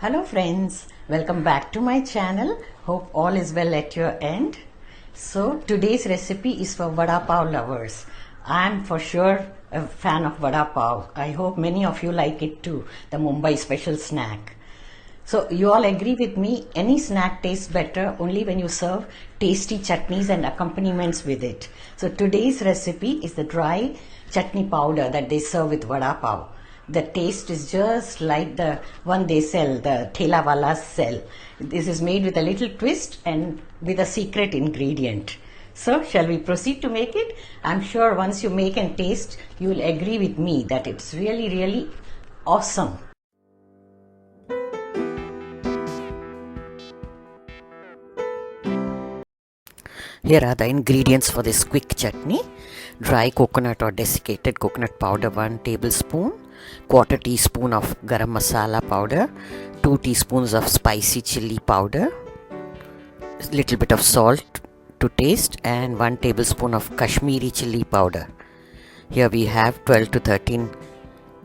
Hello friends, welcome back to my channel. Hope all is well at your end. So today's recipe is for Vada Pav lovers. I'm for sure a fan of Vada Pav. I hope many of you like it too, the Mumbai special snack. So you all agree with me, any snack tastes better only when you serve tasty chutneys and accompaniments with it. So today's recipe is the dry chutney powder that they serve with Vada Pav. The taste is just like the one they sell, the Thela walas sell. This is made with a little twist and with a secret ingredient. So shall we proceed to make it? I'm sure once you make and taste, you will agree with me that it's really awesome. Here are the ingredients for this quick chutney. Dry coconut or desiccated coconut powder 1 tablespoon, quarter teaspoon of Garam masala powder, 2 teaspoons of spicy chilli powder, little bit of salt to taste, and 1 tablespoon of Kashmiri chilli powder. Here we have 12 to 13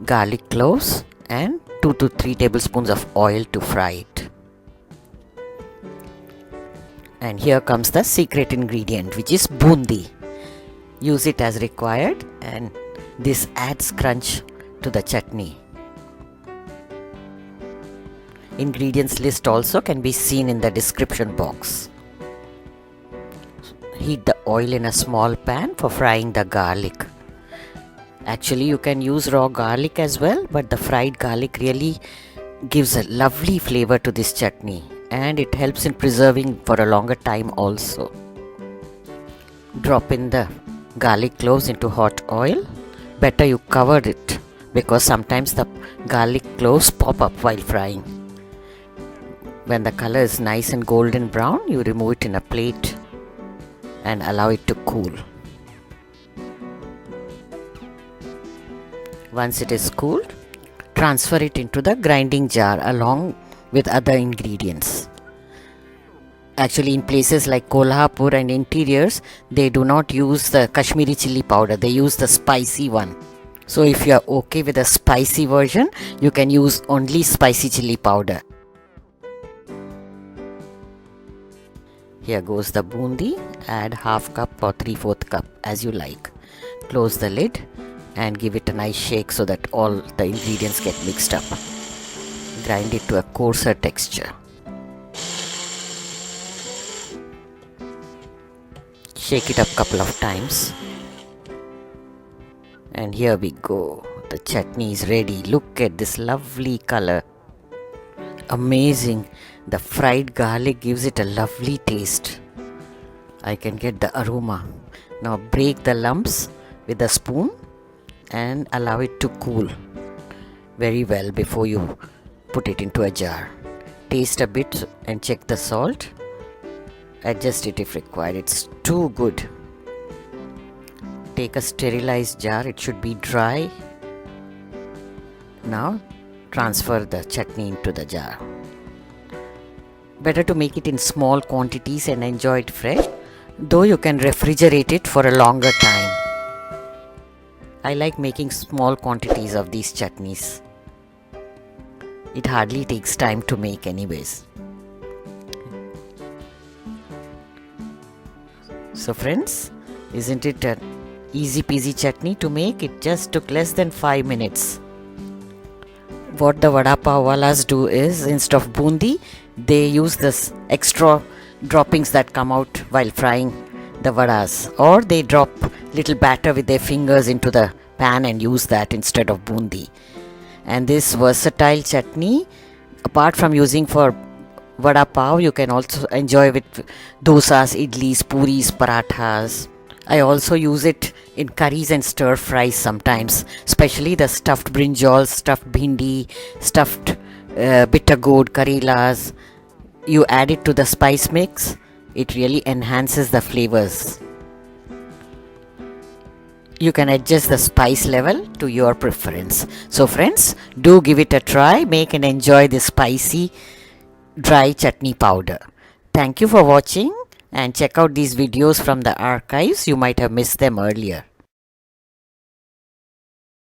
garlic cloves and 2 to 3 tablespoons of oil to fry it. And here comes the secret ingredient, which is bundi. Use it as required, and this adds crunch to the chutney. Ingredients list also can be seen in the description box. Heat the oil in a small pan for frying the garlic. Actually, you can use raw garlic as well, but the fried garlic really gives a lovely flavor to this chutney, and it helps in preserving for a longer time also. Drop in the garlic cloves into hot oil. Better you cover it, because sometimes the garlic cloves pop up while frying. When the color is nice and golden brown, you remove it in a plate and allow it to cool. Once it is cooled, transfer it into the grinding jar along with other ingredients. Actually, in places like Kolhapur and interiors, they do not use the Kashmiri chilli powder, they use the spicy one. So if you are okay with the spicy version, you can use only spicy chilli powder. Here goes the bundi. Add half cup or 3/4 cup as you like. Close the lid and give it a nice shake so that all the ingredients get mixed up. Grind it to a coarser texture. Shake it up couple of times. And here we go. The chutney is ready. Look at this lovely color. Amazing. The fried garlic gives it a lovely taste. I can get the aroma. Now break the lumps with a spoon and allow it to cool very well before you put it into a jar. Taste a bit and check the salt. Adjust it if required. It's too good. Take a sterilized jar. It should be dry. Now transfer the chutney into the jar. Better to make it in small quantities and enjoy it fresh, though you can refrigerate it for a longer time. I like making small quantities of these chutneys. It hardly takes time to make anyways. So friends, isn't it an easy peasy chutney to make? It just took less than 5 minutes. What the Vada Pav walas do is, instead of bundi, they use this extra droppings that come out while frying the vadas, or they drop little batter with their fingers into the pan and use that instead of bundi. And this versatile chutney, apart from using for Vada Pav, you can also enjoy with dosas, idlis, puris, parathas. I also use it in curries and stir fries sometimes, especially the stuffed brinjal, stuffed bhindi, stuffed bitter gourd, karelas. You add it to the spice mix, it really enhances the flavors. You can adjust the spice level to your preference. So friends, do give it a try. Make and enjoy this spicy dry chutney powder. Thank you for watching, and check out these videos from the archives. You might have missed them earlier.